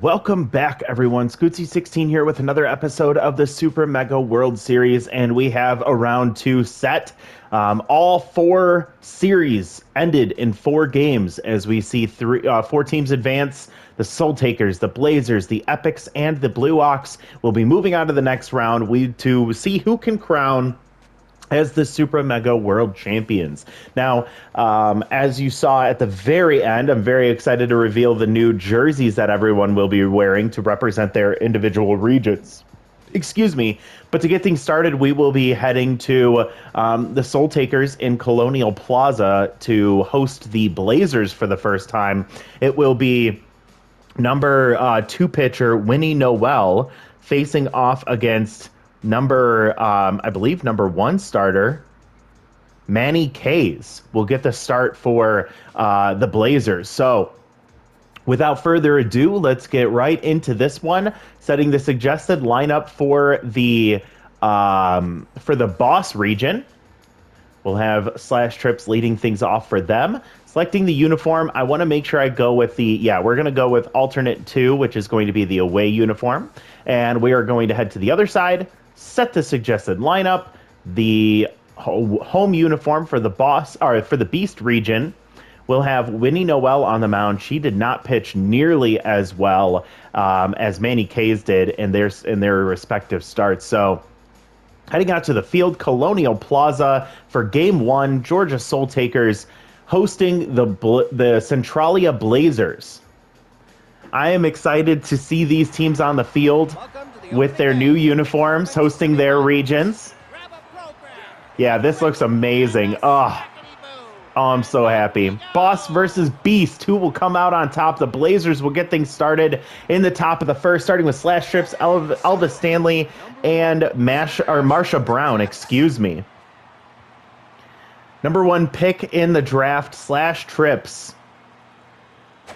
Welcome back, everyone. Scootsy16 here with another episode of the Super Mega World Series, and we have a round two set. All four series ended in 4 games as we see four teams advance. The Soul Takers, the Blazers, the Epics, and the Blue Ox will be moving on to the next round to see who can crown as the Super Mega World Champions. Now, as you saw at the very end, I'm very excited to reveal the new jerseys that everyone will be wearing to represent their individual regions. Excuse me. But to get things started, we will be heading to the Soul Takers in Colonial Plaza to host the Blazers for the first time. It will be number 2 pitcher Winnie Noel facing off against I believe number 1 starter, Manny Kays, will get the start for the Blazers. So without further ado, let's get right into this one, setting the suggested lineup for the Boss region. We'll have Slash Trips leading things off for them. Selecting the uniform, I want to make sure I go with we're going to go with alternate 2, which is going to be the away uniform. And we are going to head to the other side, set the suggested lineup. The home uniform for the Beast region will have Winnie Noel on the mound. She did not pitch nearly as well as Manny Kays did in their respective starts. So heading out to the field, Colonial Plaza for Game 1, Georgia Soul Takers hosting the Centralia Blazers. I am excited to see these teams on the field with their new uniforms, hosting their regions. Yeah, this looks amazing. Oh, I'm so happy. Boss versus Beast. Who will come out on top? The Blazers will get things started in the top of the first, starting with Slash Trips, Elvis Stanley, and Marsha Brown, excuse me. Number 1 pick in the draft, Slash Trips.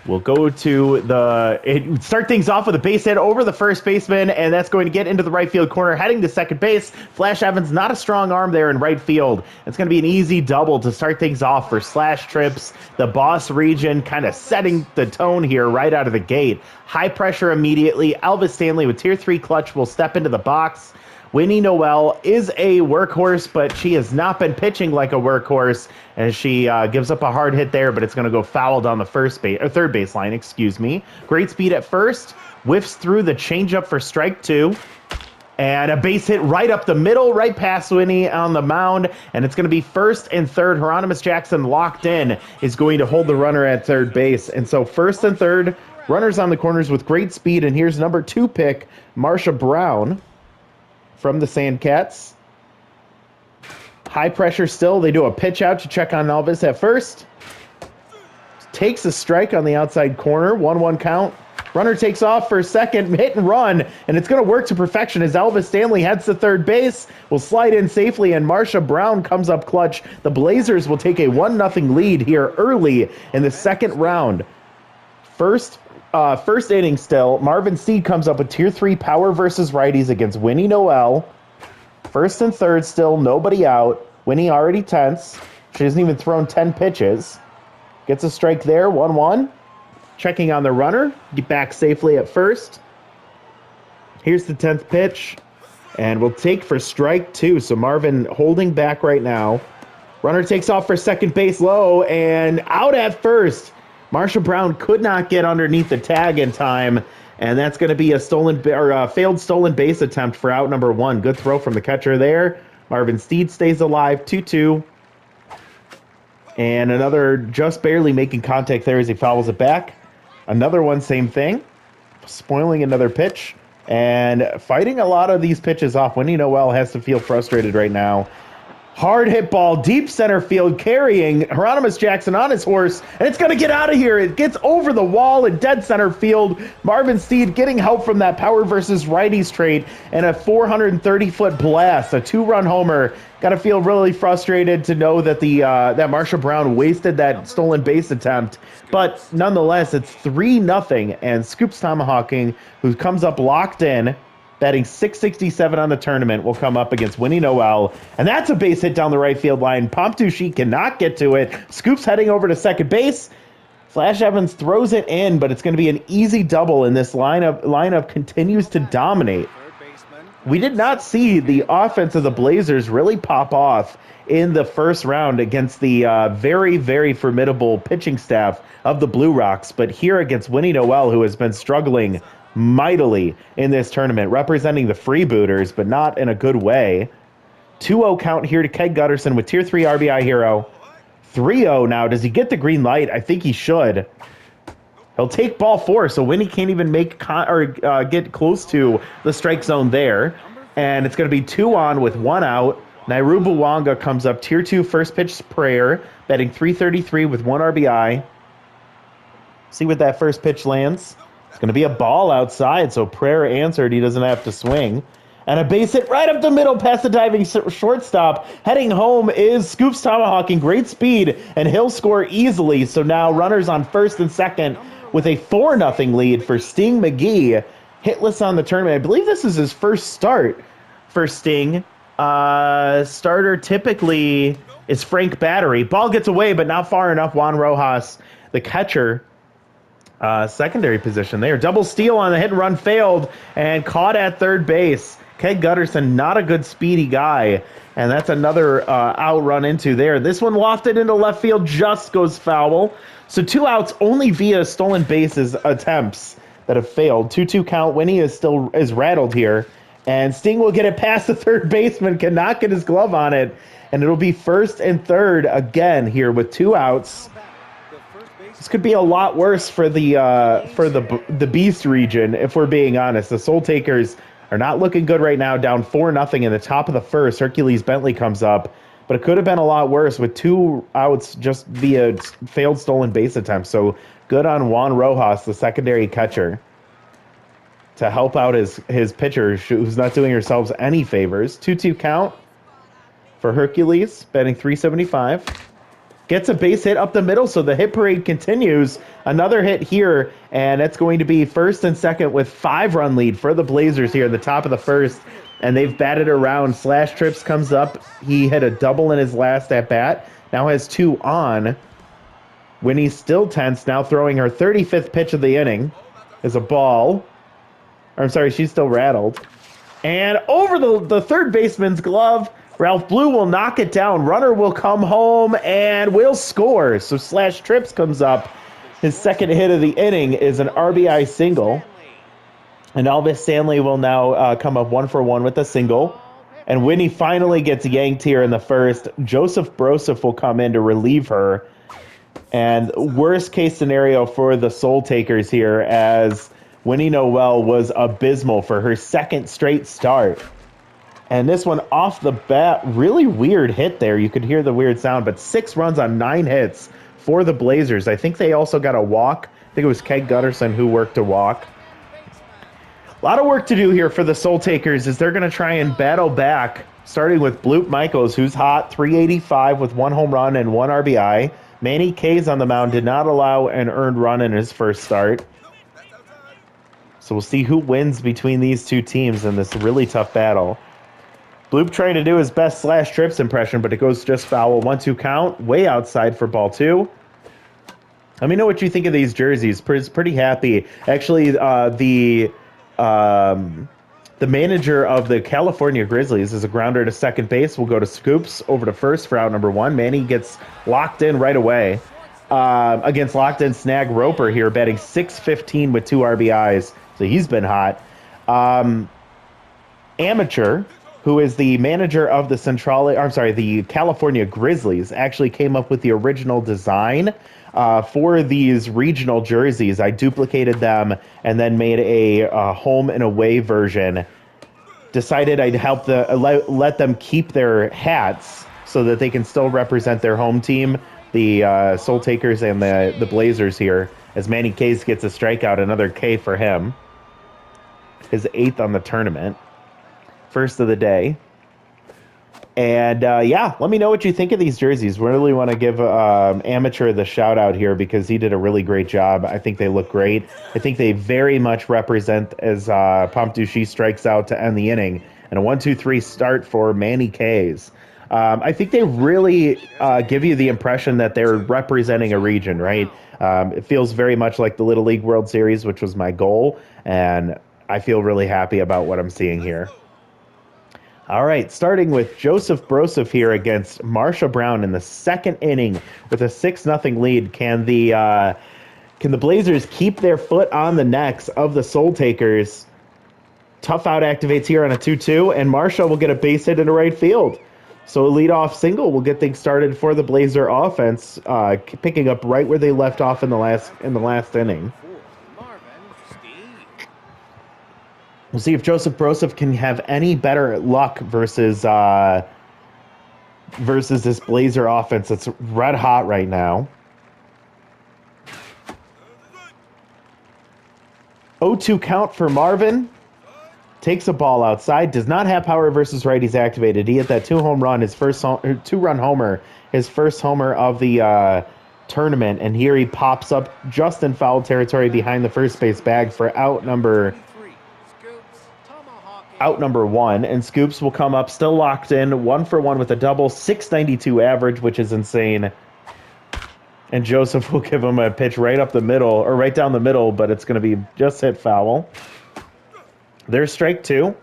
We'll go to start things off with a base hit over the first baseman, and that's going to get into the right field corner, heading to second base. Flash Evans, not a strong arm there in right field. It's going to be an easy double to start things off for Slash Trips. The Boss region kind of setting the tone here right out of the gate. High pressure immediately. Elvis Stanley with Tier 3 clutch will step into the box. Winnie Noel is a workhorse, but she has not been pitching like a workhorse, as she gives up a hard hit there, but it's going to go fouled on the third baseline, excuse me. Great speed at first, whiffs through the changeup for strike 2, and a base hit right up the middle, right past Winnie on the mound, and it's going to be first and third. Hieronymus Jackson locked in is going to hold the runner at third base, and so first and third, runners on the corners with great speed, and here's number 2 pick, Marsha Brown from the Sandcats. High pressure still. They do a pitch out to check on Elvis at first. Takes a strike on the outside corner. 1-1 count. Runner takes off for a second, hit and run, and it's going to work to perfection as Elvis Stanley heads to third base, will slide in safely, and Marsha Brown comes up clutch. The Blazers will take a 1-0 lead here early in the second round. First inning still, Marvin Steed comes up with Tier 3 power versus righties against Winnie Noel. First and third still, nobody out. Winnie already tense. She hasn't even thrown 10 pitches. Gets a strike there, 1-1. Checking on the runner, get back safely at first. Here's the 10th pitch, and we'll take for strike 2. So Marvin holding back right now. Runner takes off for second base low, and out at first. Marsha Brown could not get underneath the tag in time, and that's going to be a failed stolen base attempt for out number 1. Good throw from the catcher there. Marvin Steed stays alive, 2-2. And another just barely making contact there as he fouls it back. Another one, same thing. Spoiling another pitch and fighting a lot of these pitches off. Winnie Noel has to feel frustrated right now. Hard hit ball, deep center field, carrying Hieronymus Jackson on his horse, and it's going to get out of here. It gets over the wall in dead center field. Marvin Steed getting help from that power versus righties trait, and a 430-foot blast, a 2-run homer. Got to feel really frustrated to know that that Marsha Brown wasted that stolen base attempt. But nonetheless, it's 3-0, and Scoops Tomahawking, who comes up locked in, batting .667 on the tournament, will come up against Winnie Noel. And that's a base hit down the right field line. Pomptucci cannot get to it. Scoops heading over to second base. Flash Evans throws it in, but it's going to be an easy double, and this lineup continues to dominate. We did not see the offense of the Blazers really pop off in the first round against the very, very formidable pitching staff of the Blue Rocks, but here against Winnie Noel, who has been struggling mightily in this tournament, representing the Freebooters, but not in a good way. 2-0 count here to Keg Gutterson with Tier 3 RBI hero. 3-0 now. Does he get the green light? I think he should. He'll take ball 4, so Winnie can't even make get close to the strike zone there. And it's going to be 2 on with 1 out. Nairu Buwanga comes up, Tier 2 first pitch prayer, batting .333 with 1 RBI. See what that first pitch lands. It's going to be a ball outside, so prayer answered. He doesn't have to swing. And a base hit right up the middle past the diving shortstop. Heading home is Scoops tomahawking, great speed, and he'll score easily. So now runners on first and second with a 4-0 lead for Sting McGee. Hitless on the tournament. I believe this is his first start for Sting. Starter typically is Frank Battery. Ball gets away, but not far enough. Juan Rojas, the catcher, secondary position there. Double steal on the hit and run failed and caught at third base. Keg Gutterson, not a good speedy guy, and that's another out run into there. This one lofted into left field, just goes foul. So 2 outs only via stolen bases attempts that have failed. 2-2 count. Winnie is rattled here, and Sting will get it past the third baseman, cannot get his glove on it, and it'll be first and third again here with 2 outs. This could be a lot worse for the Beast region, if we're being honest. The Soul Takers are not looking good right now, down 4-0 in the top of the first. Hercules Bentley comes up, but it could have been a lot worse with 2 outs just via failed stolen base attempts. So good on Juan Rojas, the secondary catcher, to help out his pitcher, who's not doing herself any favors. 2-2 count for Hercules, batting .375. Gets a base hit up the middle, so the hit parade continues. Another hit here, and it's going to be first and second with 5-run lead for the Blazers here at the top of the first, and they've batted around. Slash Trips comes up. He hit a double in his last at-bat. Now has 2 on. Winnie's still tense, now throwing her 35th pitch of the inning is a ball. I'm sorry, she's still rattled. And over the third baseman's glove, Ralph Blue will knock it down. Runner will come home and will score. So Slash Trips comes up. His second hit of the inning is an RBI single. And Elvis Stanley will now come up 1 for 1 with a single. And Winnie finally gets yanked here in the first. Joseph Broseph will come in to relieve her. And worst case scenario for the Soul Takers here, as Winnie Noel was abysmal for her second straight start. And this one off the bat, really weird hit there. You could hear the weird sound, but 6 runs on 9 hits for the Blazers. I think they also got a walk. I think it was Keg Gutterson who worked a walk. A lot of work to do here for the Soul Takers as they're going to try and battle back, starting with Bloop Michaels, who's hot, .385 with 1 home run and 1 RBI. Manny Kays on the mound, did not allow an earned run in his first start. So we'll see who wins between these two teams in this really tough battle. Bloop trying to do his best Slash Trips impression, but it goes just foul. 1-2 count, way outside for ball 2. Let me know what you think of these jerseys. Pretty happy. Actually, the manager of the California Grizzlies is a grounder to second base. We'll go to Scoops over to first for out number 1. Manny gets locked in right away against locked in Snag Roper here, batting .615 with 2 RBIs. So he's been hot. Amateur, who is the manager of the California Grizzlies, actually came up with the original design for these regional jerseys. I duplicated them and then made a home and away version. Decided I'd help let them keep their hats so that they can still represent their home team, the Soul Takers and the Blazers here, as Manny Kays gets a strikeout, another K for him. His 8th on the tournament. First of the day. And yeah, let me know what you think of these jerseys. We really want to give Amateur the shout out here because he did a really great job. I think they look great. I think they very much represent as Pomp Duchy strikes out to end the inning. And a 1-2-3 start for Manny Kays. I think they really give you the impression that they're representing a region, right? It feels very much like the Little League World Series, which was my goal, and I feel really happy about what I'm seeing here. All right, starting with Joseph Broseph here against Marsha Brown in the second inning with a 6-0 lead. Can the Blazers keep their foot on the necks of the Soul Takers? Tough out activates here on a 2-2, and Marsha will get a base hit into right field. So a leadoff single will get things started for the Blazer offense, picking up right where they left off in the last inning. We'll see if Joseph Broseph can have any better luck versus this Blazer offense that's red hot right now. 0-2 count for Marvin. Takes a ball outside. Does not have power versus righties activated. He hit that 2-run homer, his first homer of the tournament. And here he pops up just in foul territory behind the first base bag for out number 1, and Scoops will come up still locked in, 1-for-1 with a double, 692 average, which is insane. And Joseph will give him a pitch right up the middle, or right down the middle, but it's going to be just hit foul. There's strike 2.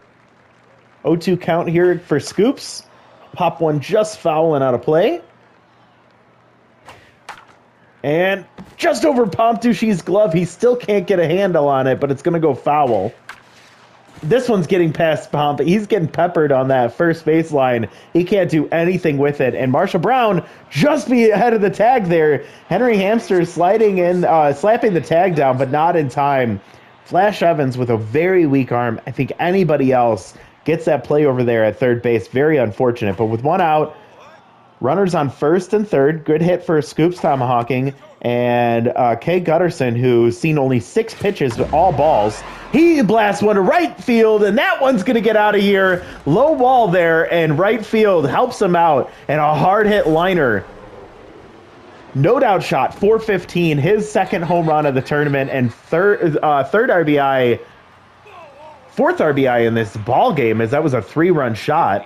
0-2 count here for Scoops. Pop one just foul and out of play. And just over Pompdouchy's glove. He still can't get a handle on it, but it's going to go foul. This one's getting past Pomp. He's getting peppered on that first baseline. He can't do anything with it. And Marsha Brown just be ahead of the tag there. Henry Hamster sliding in, slapping the tag down, but not in time. Flash Evans with a very weak arm. I think anybody else gets that play over there at third base. Very unfortunate. But with one out, runners on first and third. Good hit for Scoops tomahawking. And Kay Gutterson, who's seen only 6 pitches, but all balls. He blasts one to right field, and that one's going to get out of here. Low ball there, and right field helps him out. And a hard hit liner. No doubt shot, 415, his second home run of the tournament, and fourth RBI in this ball game, as that was a 3-run shot.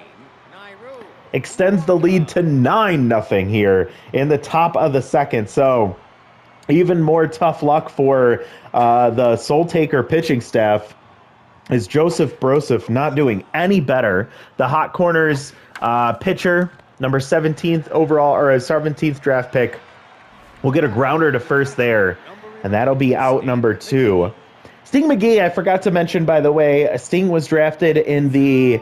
Extends the lead to 9-0 here in the top of the second. So even more tough luck for the Soul Taker pitching staff, is Joseph Broseph not doing any better. The Hot Corners pitcher, number 17th overall, or a 17th draft pick, will get a grounder to first there, and that'll be out number 2. Sting McGee, I forgot to mention, by the way, Sting was drafted in the...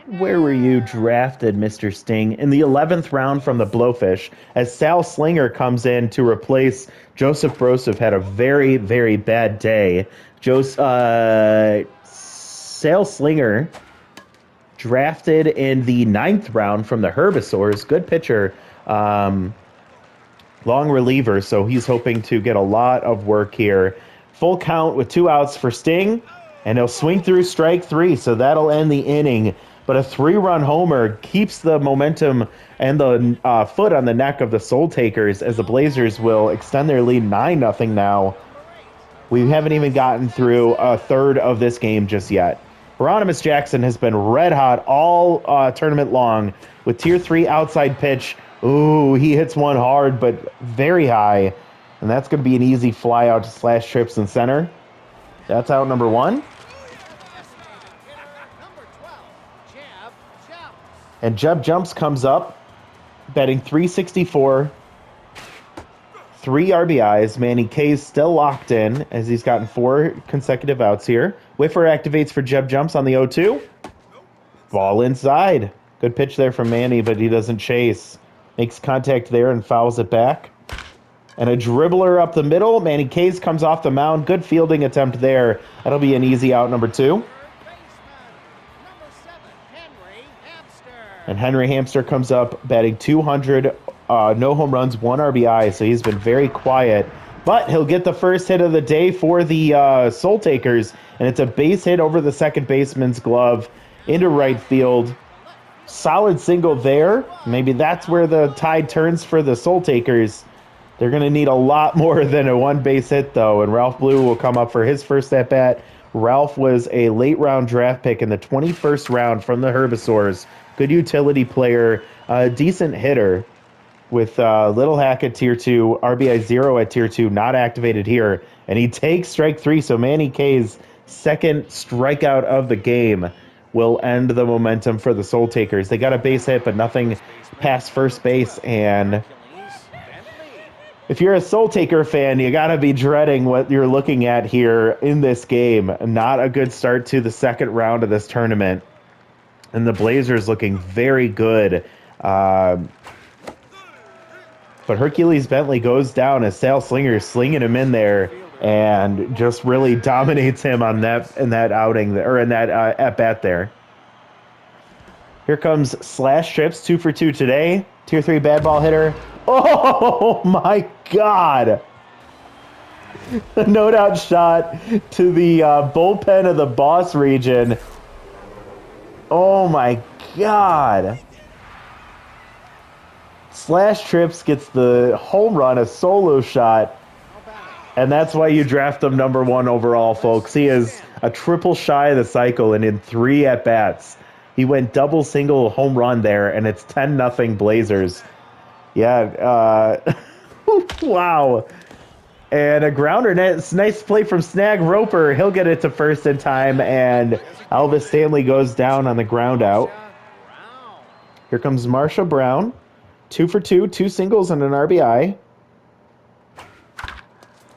where were you drafted, Mr. Sting? In the 11th round from the Blowfish, as Sal Slinger comes in to replace Joseph Broseph. Had a very, very bad day. Sal Slinger drafted in the 9th round from the Herbivores. Good pitcher. Long reliever, so he's hoping to get a lot of work here. Full count with 2 outs for Sting, and he'll swing through strike 3, so that'll end the inning. But a 3-run homer keeps the momentum and the foot on the neck of the Soul Takers, as the Blazers will extend their lead 9-0 now. We haven't even gotten through a third of this game just yet. Hieronymus Jackson has been red hot all tournament long with Tier 3 outside pitch. Ooh, he hits one hard, but very high. And that's going to be an easy fly out to slash trips in center. That's out number 1. And Jeb Jumps comes up, batting .364, 3 RBIs. Manny K's still locked in, as he's gotten 4 consecutive outs here. Whiffer activates for Jeb Jumps on the 0-2. Ball inside. Good pitch there from Manny, but he doesn't chase. Makes contact there and fouls it back. And a dribbler up the middle. Manny K's comes off the mound. Good fielding attempt there. That'll be an easy out number 2. And Henry Hamster comes up batting .200, no home runs, 1 RBI, so he's been very quiet. But he'll get the first hit of the day for the Soul Takers, and it's a base hit over the second baseman's glove into right field. Solid single there. Maybe that's where the tide turns for the Soul Takers. They're going to need a lot more than a 1 base hit, though, and Ralph Blue will come up for his first at-bat Ralph was a late round draft pick in the 21st round from the Herbisaurs. Good utility player, decent hitter with Little Hack at tier 2, RBI 0 at tier 2, not activated here. And he takes strike 3, so Manny K's second strikeout of the game will end the momentum for the Soul Takers. They got a base hit, but nothing past first base, and if you're a Soul Taker fan, you got to be dreading what you're looking at here in this game. Not a good start to the second round of this tournament. And the Blazers looking very good. But Hercules Bentley goes down as Sal Slinger slinging him in there and just really dominates him on that in that outing or in that at bat there. Here comes Slash Trips, 2 for 2 today. Tier 3 bad ball hitter. Oh my God! A no-doubt shot to the bullpen of the Boss region. Oh my God! Slash Trips gets the home run, a solo shot, and that's why you draft him number 1 overall, folks. He is a triple shy of the cycle, and in 3 at-bats. He went double, single, home run there, and it's 10-0 Blazers. Yeah, wow. And a grounder, nice play from Snag Roper. He'll get it to first in time, and Elvis Stanley goes down on the ground out. Here comes Marsha Brown. 2 for 2, 2 singles and an RBI.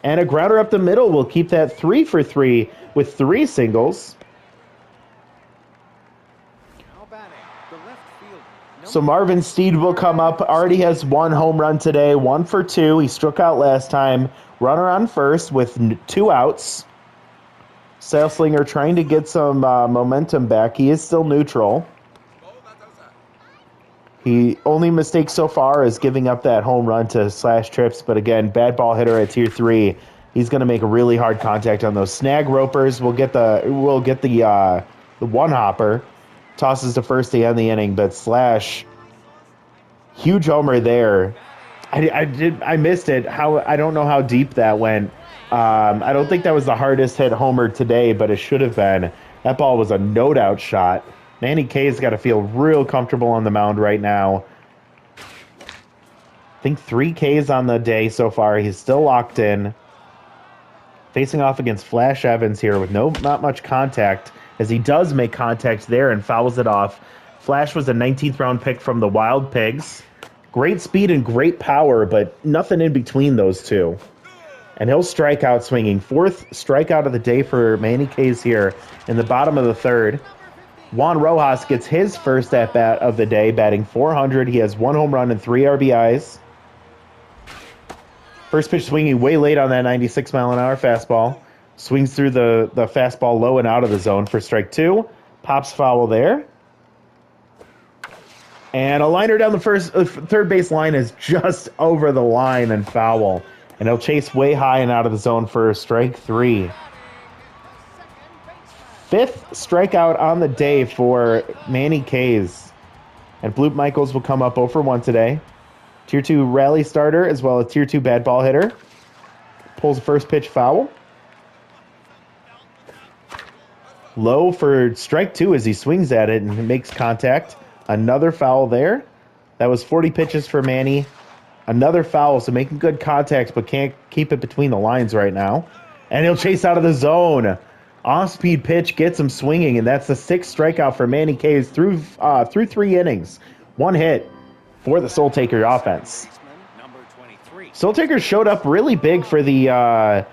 And a grounder up the middle will keep that 3 for 3 with 3 singles. So Marvin Steed will come up. Already has 1 home run today, 1 for 2. He struck out last time. Runner on first with 2 outs. Saleslinger trying to get some momentum back. He is still neutral. He only mistake so far is giving up that home run to Slash Trips, but again, bad ball hitter at tier 3. He's going to make a really hard contact on those. Snag Ropers will get the one hopper. Tosses to first to end the inning, but Slash, huge homer there. I missed it. I don't know how deep that went. I don't think that was the hardest hit homer today, but it should have been. That ball was a no-doubt shot. Manny K's got to feel real comfortable on the mound right now. I think 3 Ks on the day so far. He's still locked in. Facing off against Flash Evans here with not much contact, as he does make contact there and fouls it off. Flash was a 19th round pick from the Wild Pigs. Great speed and great power, but nothing in between those two. And he'll strike out swinging. 4th strikeout of the day for Manny K's here in the bottom of the 3rd. Juan Rojas gets his first at-bat of the day, batting .400. He has 1 home run and 3 RBIs. First pitch swinging way late on that 96-mile-an-hour fastball. Swings through the fastball low and out of the zone for strike 2. Pops foul there. And a liner down the third base line is just over the line and foul. And he'll chase way high and out of the zone for strike 3. 5th strikeout on the day for Manny K's. And Bloop Michaels will come up 0 for 1 today. Tier 2 rally starter as well as Tier 2 bad ball hitter. Pulls the first pitch foul. Low for strike 2 as he swings at it and makes contact. Another foul there. That was 40 pitches for Manny. Another foul, so making good contact, but can't keep it between the lines right now. And he'll chase out of the zone. Off-speed pitch gets him swinging, and that's the 6th strikeout for Manny K's through 3 innings. 1 hit for the Soul Taker offense. Soul Taker showed up really big for the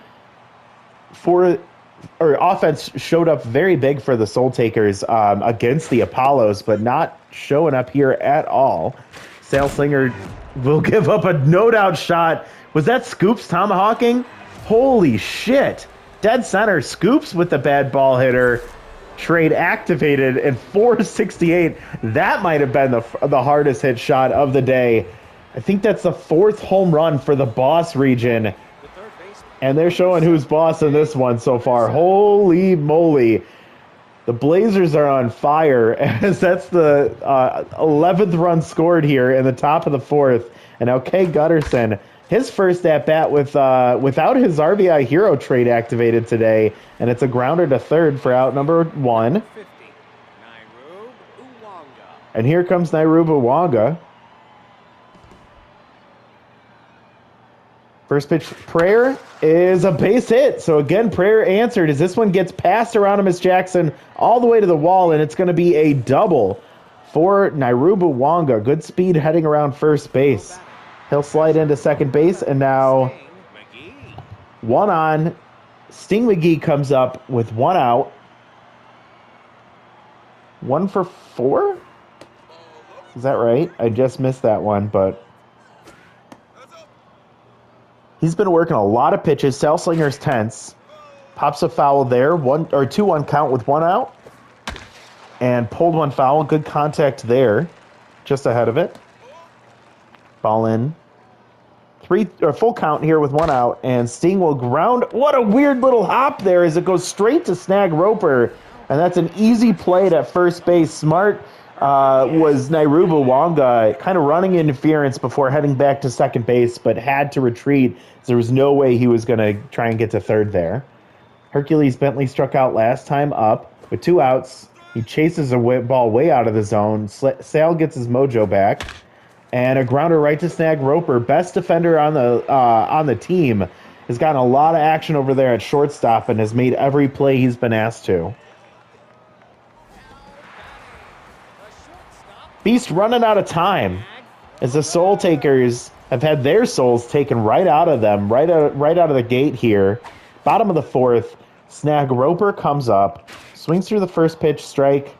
offense showed up very big for the Soul Takers against the Apollos, but not showing up here at all. Saleslinger will give up a no-doubt shot. Was that Scoops tomahawking? Holy shit. Dead center. Scoops with the bad ball hitter. Trade activated and 468. That might have been the hardest hit shot of the day. I think that's the 4th home run for the Boss region. And they're showing who's boss in this one so far. Holy moly. The Blazers are on fire, as that's the 11th run scored here in the top of the 4th. And now Kay Gutterson his first at bat with without his RBI hero trait activated today, and it's a grounder to third for out number 1. And here comes Nairuba Wanga. First pitch, Prayer is a base hit. So again, Prayer answered as this one gets past Hieronymus Jackson all the way to the wall, and it's going to be a double for Nairuba Wanga. Good speed heading around first base. He'll slide into second base, and now 1 on. Sting McGee comes up with 1 out. 1 for 4? Is that right? I just missed that one, but he's been working a lot of pitches. Salslinger's tense. Pops a foul there. 2-1 count with 1 out. And pulled 1 foul. Good contact there. Just ahead of it. Ball in. Full count here with 1 out. And Sting will ground. What a weird little hop there as it goes straight to snag Roper. And that's an easy play at first base. Smart was Nairuba Wanga kind of running interference before heading back to second base, but had to retreat. So there was no way he was going to try and get to third there. Hercules Bentley struck out last time up with 2 outs. He chases a ball way out of the zone. Sale gets his mojo back. And a grounder right to snag Roper. Best defender on the team. Has gotten a lot of action over there at shortstop and has made every play he's been asked to. Beast running out of time as the Soul Takers have had their souls taken right out of them, right out of the gate here. Bottom of the 4th, snag Roper comes up, swings through the first pitch, strike.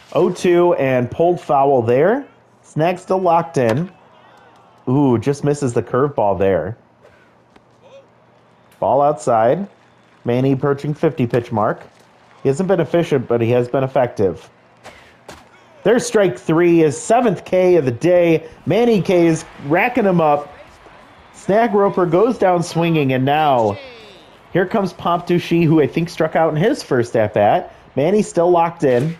0-2 and pulled foul there. Snag still locked in. Ooh, just misses the curveball there. Ball outside. Manny approaching 50 pitch mark. He hasn't been efficient, but he has been effective. There's strike 3, his 7th K of the day. Manny K is racking him up. Snag Roper goes down swinging, and now here comes Pomp Duchy, who I think struck out in his first at-bat. Manny still locked in.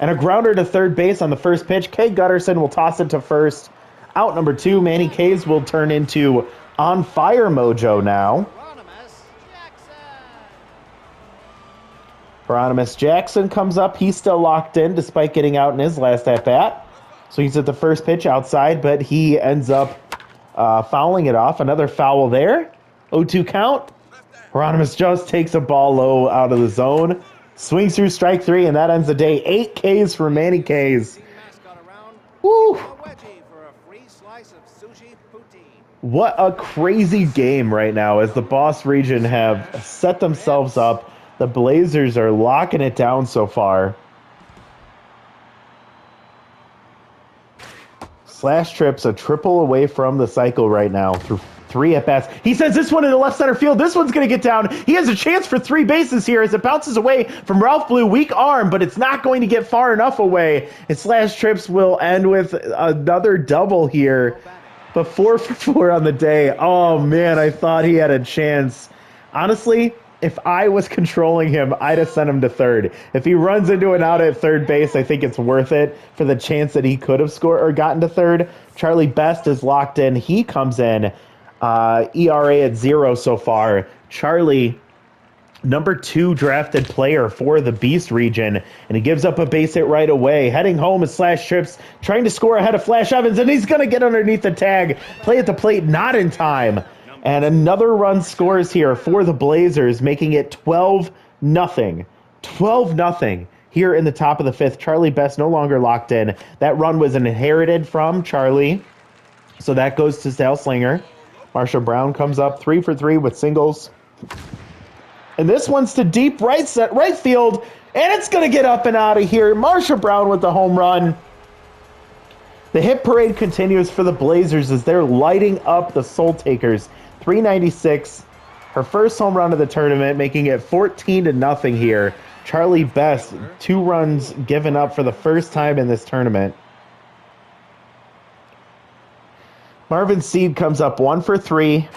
And a grounder to third base on the first pitch. K. Gutterson will toss it to first. Out number 2, Manny K's will turn into on fire mojo now. Hieronymus Jackson comes up. He's still locked in despite getting out in his last at-bat. So he's at the first pitch outside, but he ends up fouling it off. Another foul there. 0-2 count. Hieronymus just takes a ball low out of the zone. Swings through strike 3, and that ends the day. 8 Ks for Manny Ks. Woo! What a crazy game right now as the Boss region have set themselves up. The Blazers are locking it down so far. Slash Trip's a triple away from the cycle right now through 3 at-bats. He sends this one into left center field. This one's going to get down. He has a chance for 3 bases here as it bounces away from Ralph Blue. Weak arm, but it's not going to get far enough away. And Slash Trips will end with another double here. But 4 for 4 on the day. Oh, man, I thought he had a chance. Honestly, if I was controlling him, I'd have sent him to third. If he runs into an out at third base, I think it's worth it for the chance that he could have scored or gotten to third. Charlie Best is locked in. He comes in. ERA at 0 so far. Charlie, number 2 drafted player for the Beast region, and he gives up a base hit right away. Heading home is Slash Trips, trying to score ahead of Flash Evans, and he's going to get underneath the tag. Play at the plate, not in time. And another run scores here for the Blazers, making it 12-0. 12-0 here in the top of the 5th. Charlie Best no longer locked in. That run was inherited from Charlie, so that goes to Salslinger. Marsha Brown comes up 3 for 3 with singles. And this one's to deep right field, and it's going to get up and out of here. Marsha Brown with the home run. The hit parade continues for the Blazers as they're lighting up the Soul Takers. 396, her first home run of the tournament, making it 14-0 here. Charlie Best, 2 runs given up for the first time in this tournament. Marvin Seed comes up 1 for 3.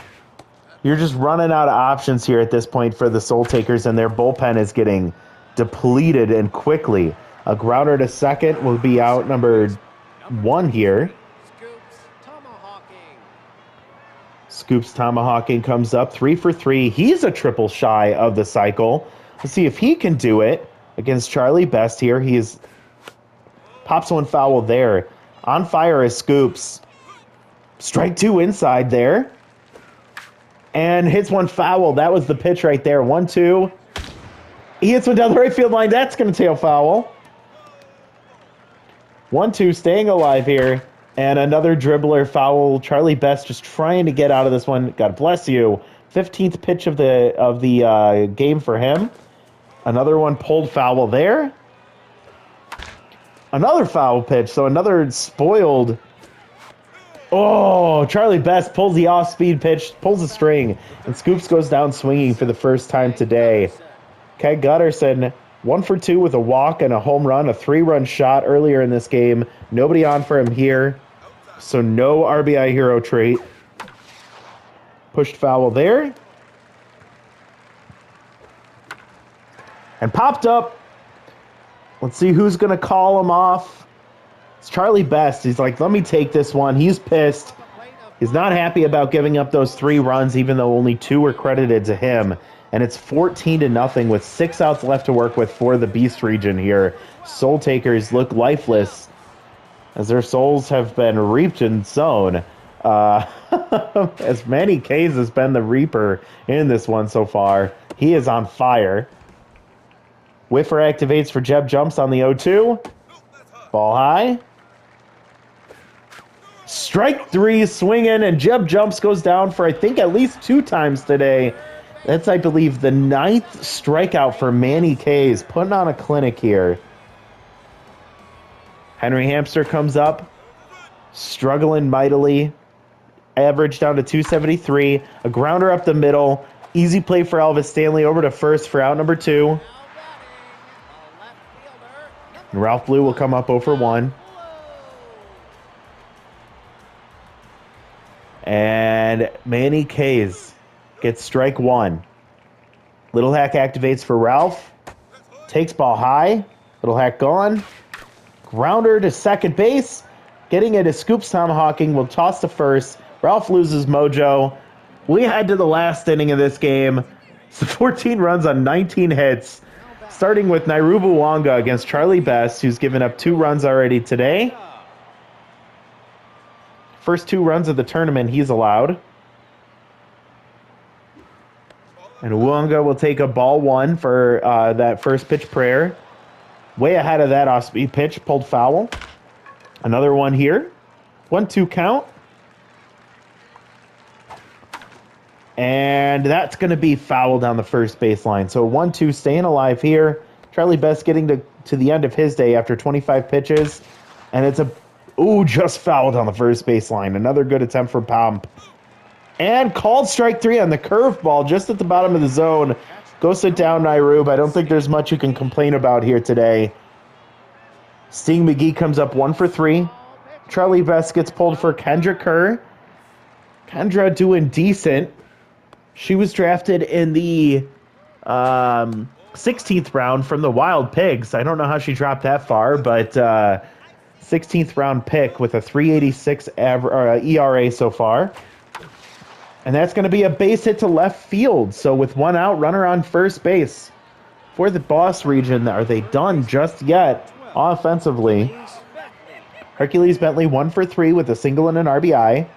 You're just running out of options here at this point for the Soul Takers, and their bullpen is getting depleted and quickly. A grounder to second will be out number 1 here. Scoops tomahawking comes up 3 for 3. He's a triple shy of the cycle. Let's see if he can do it against Charlie Best here. He pops one foul there. On fire is Scoops. Strike 2 inside there. And hits one foul. That was the pitch right there. 1-2. He hits one down the right field line. That's going to tail foul. 1-2, staying alive here. And another dribbler foul. Charlie Best just trying to get out of this one. God bless you. 15th pitch of the game for him. Another one pulled foul there. Another foul pitch. So another spoiled. Oh, Charlie Best pulls the off-speed pitch, pulls the string, and Scoops goes down swinging for the first time today. Keg Gutterson, 1 for 2 with a walk and a home run, a 3-run shot earlier in this game. Nobody on for him here, so no RBI hero trait. Pushed foul there. And popped up. Let's see who's going to call him off. It's Charlie Best. He's like, let me take this one. He's pissed. He's not happy about giving up those 3 runs, even though only 2 were credited to him. And it's 14-0 with 6 outs left to work with for the Beast region here. Soul Takers look lifeless as their souls have been reaped and sown. As Manny Kays has been the reaper in this one so far. He is on fire. Whiffer activates for Jeb Jumps on the 0-2. Ball high. Strike 3 swinging, and Jeb Jumps goes down for, I think, at least 2 times today. That's, I believe, the 9th strikeout for Manny Kays, putting on a clinic here. Henry Hamster comes up, struggling mightily. Average down to 273. A grounder up the middle. Easy play for Elvis Stanley over to first for out number 2. And Ralph Blue will come up 0 for 1. And Manny Kays gets strike 1. Little Hack activates for Ralph. Takes ball high. Little Hack gone. Grounder to second base. Getting it is Scoops tomahawking. Will toss to first. Ralph loses mojo. We head to the last inning of this game. It's 14 runs on 19 hits. Starting with Nairubu Wanga against Charlie Best, who's given up 2 runs already today. First 2 runs of the tournament he's allowed. And Wanga will take a ball 1 for that first pitch prayer. Way ahead of that off-speed pitch, pulled foul. Another one here. 1-2 count. And that's going to be foul down the first baseline. So 1-2 staying alive here. Charlie Best getting to the end of his day after 25 pitches. And it's just fouled on the first baseline. Another good attempt for Pomp. And called strike 3 on the curveball just at the bottom of the zone. Go sit down, Nairub. I don't think there's much you can complain about here today. Sting McGee comes up 1 for 3. Charlie Best gets pulled for Kendra Kerr. Kendra doing decent. She was drafted in the 16th round from the Wild Pigs. I don't know how she dropped that far, but 16th round pick with a 3.86 ERA so far. And that's going to be a base hit to left field. So with 1 out, runner on first base for the Boss region. Are they done just yet offensively? Hercules Bentley 1 for 3 with a single and an RBI.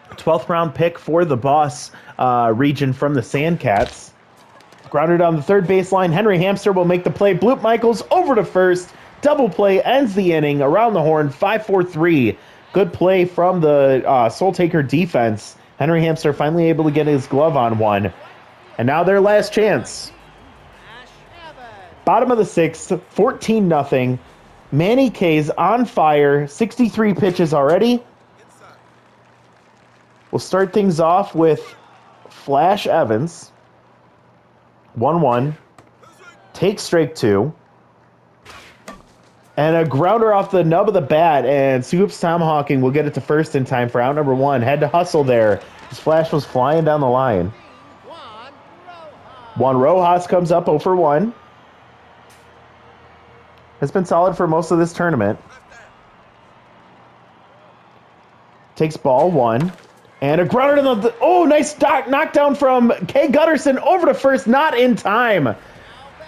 12th round pick for the Boss region from the Sandcats. Grounder down the third baseline. Henry Hamster will make the play. Bloop Michaels over to first. Double play ends the inning. Around the horn, 5-4-3. Good play from the Soul Taker defense. Henry Hamster finally able to get his glove on one. And now their last chance. Bottom of the 6th, 14-0. Manny Kays on fire. 63 pitches already. We'll start things off with Flash Evans. 1-1. Takes strike 2. And a grounder off the nub of the bat, and Scoops tomahawking will get it to first in time for out number 1. Had to hustle there. His Flash was flying down the line. Juan Rojas comes up 0 for 1. Has been solid for most of this tournament. takes ball one. And a grounder to the... Oh, nice knockdown from Kay Gutterson over to first, not in time.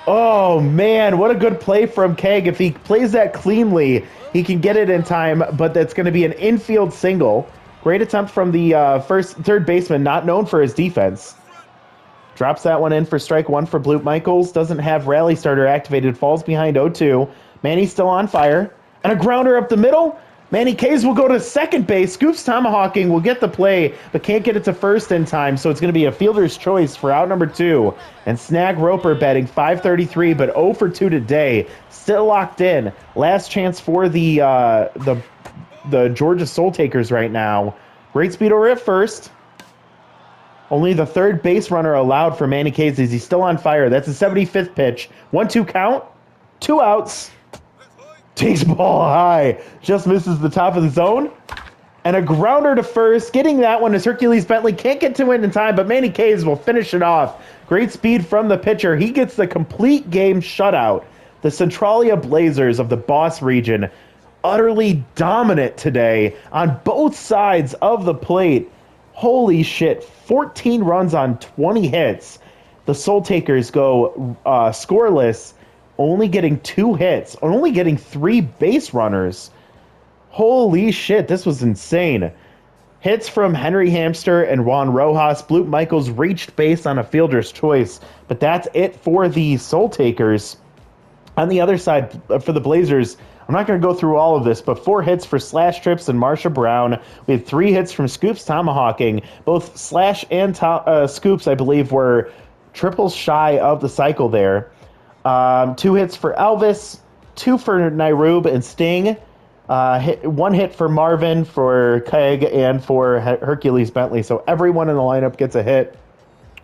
Oh, man, what a good play from Keg. If he plays that cleanly, he can get it in time, but that's going to be an infield single. Great attempt from the third baseman, not known for his defense. Drops that one in for strike one for Blute Michaels. Doesn't have rally starter activated, falls behind 0-2. Manny's still on fire. And a grounder up the middle. Manny Kays will go to second base. Scoops tomahawking will get the play, but can't get it to first in time, so it's going to be a fielder's choice for out number 2. And Snag Roper batting .533, but 0 for 2 today. Still locked in. Last chance for the Georgia Soul Takers right now. Great speed over at first. Only the third base runner allowed for Manny Kays as he's still on fire. That's a 75th pitch. 1-2 count. 2 outs. Takes ball high, just misses the top of the zone. And a grounder to first. Getting that one is Hercules Bentley. Can't get to it in time, but Manny Kays will finish it off. Great speed from the pitcher. He gets the complete game shutout. The Centralia Blazers of the Boss region, utterly dominant today on both sides of the plate. Holy shit, 14 runs on 20 hits. The Soul Takers go scoreless, only getting 2 hits, only getting 3 base runners. Holy shit, this was insane. Hits from Henry Hamster and Juan Rojas. Blute Michaels reached base on a fielder's choice, but that's it for the Soul Takers. On the other side, for the Blazers, I'm not going to go through all of this, but 4 hits for Slash Trips and Marsha Brown. We had 3 hits from Scoops tomahawking. Both Slash and Scoops, I believe, were triples shy of the cycle there. 2 hits for Elvis, 2 for Nairub and Sting, 1 hit for Marvin, for Keg, and for Hercules Bentley. So everyone in the lineup gets a hit.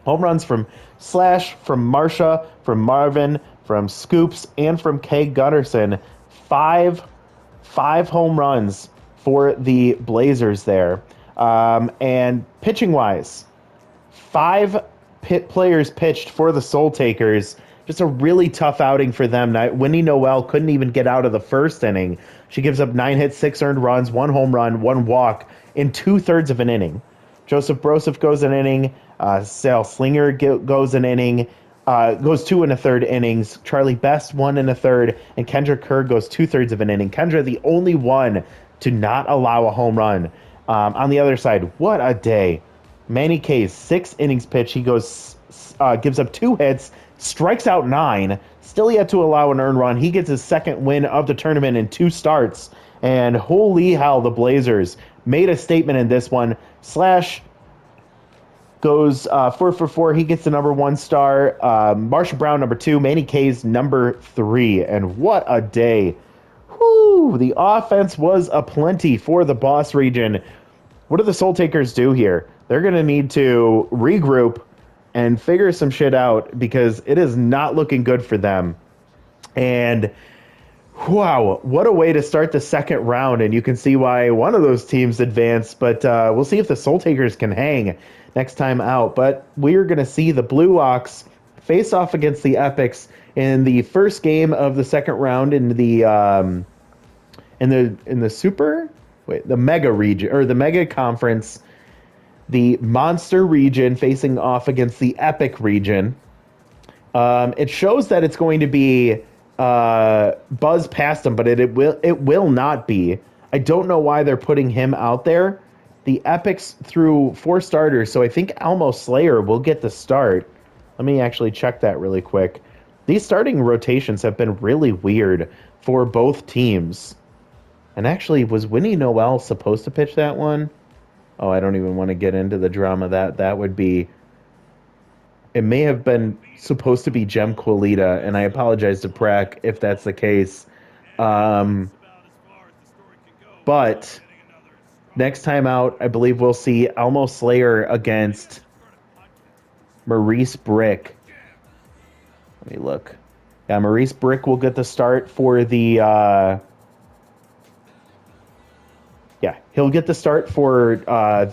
Home runs from Slash, from Marsha, from Marvin, from Scoops, and from Keg Gutterson. 5 home runs for the Blazers there. And pitching-wise, 5 players pitched for the Soul Takers. Just a really tough outing for them. Winnie Noel couldn't even get out of the first inning. She gives up 9 hits, 6 earned runs, 1 home run, 1 walk in 2/3 of an inning. Joseph Broseph goes an inning. Sal Slinger goes an inning. Goes 2 1/3 innings. Charlie Best 1 1/3, and Kendra Kerr goes 2/3 of an inning. Kendra, the only one to not allow a home run. On the other side, what a day. Manny Kays, 6 innings pitch. He gives up 2 hits, strikes out 9, still yet to allow an earned run. He gets his second win of the tournament in 2 starts. And holy hell, the Blazers made a statement in this one. Slash goes 4 for 4. He gets the number 1 star. Marsha Brown, number 2. Manny Kays, number 3. And what a day. Whew, the offense was aplenty for the Boss region. What do the Soul Takers do here? They're going to need to regroup and figure some shit out because it is not looking good for them. And wow, what a way to start the second round. And you can see why one of those teams advanced, but we'll see if the Soul Takers can hang next time out. But we're going to see the Blue Ox face off against the Epics in the first game of the second round in the the Mega region, or the Mega Conference. The Monster region facing off against the Epic region. It shows that it's going to be Buzz past him, but it will not be. I don't know why they're putting him out there. The Epics threw 4 starters, so I think Elmo Slayer will get the start. Let me actually check that really quick. These starting rotations have been really weird for both teams. And actually, was Winnie Noel supposed to pitch that one? Oh, I don't even want to get into the drama that would be. It may have been supposed to be Jem Quilita, and I apologize to Prack if that's the case. But next time out, I believe we'll see Elmo Slayer against Maurice Brick. Let me look. Yeah, Maurice Brick will get the start for the... he'll get the start for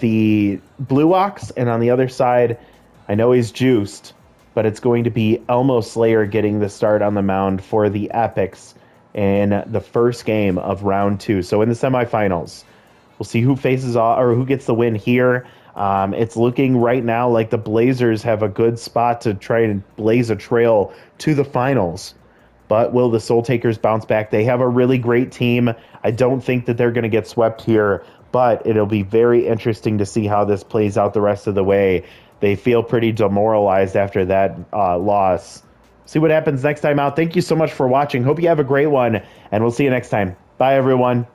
the Blue Ox, and on the other side, I know he's juiced, but it's going to be Elmo Slayer getting the start on the mound for the Epics in the first game of round 2. So in the semifinals, We'll see who faces off or who gets the win here. It's looking right now like the Blazers have a good spot to try and blaze a trail to the finals. But will the Soul Takers bounce back? They have a really great team. I don't think that they're going to get swept here, but it'll be very interesting to see how this plays out the rest of the way. They feel pretty demoralized after that loss. See what happens next time out. Thank you so much for watching. Hope you have a great one, and we'll see you next time. Bye, everyone.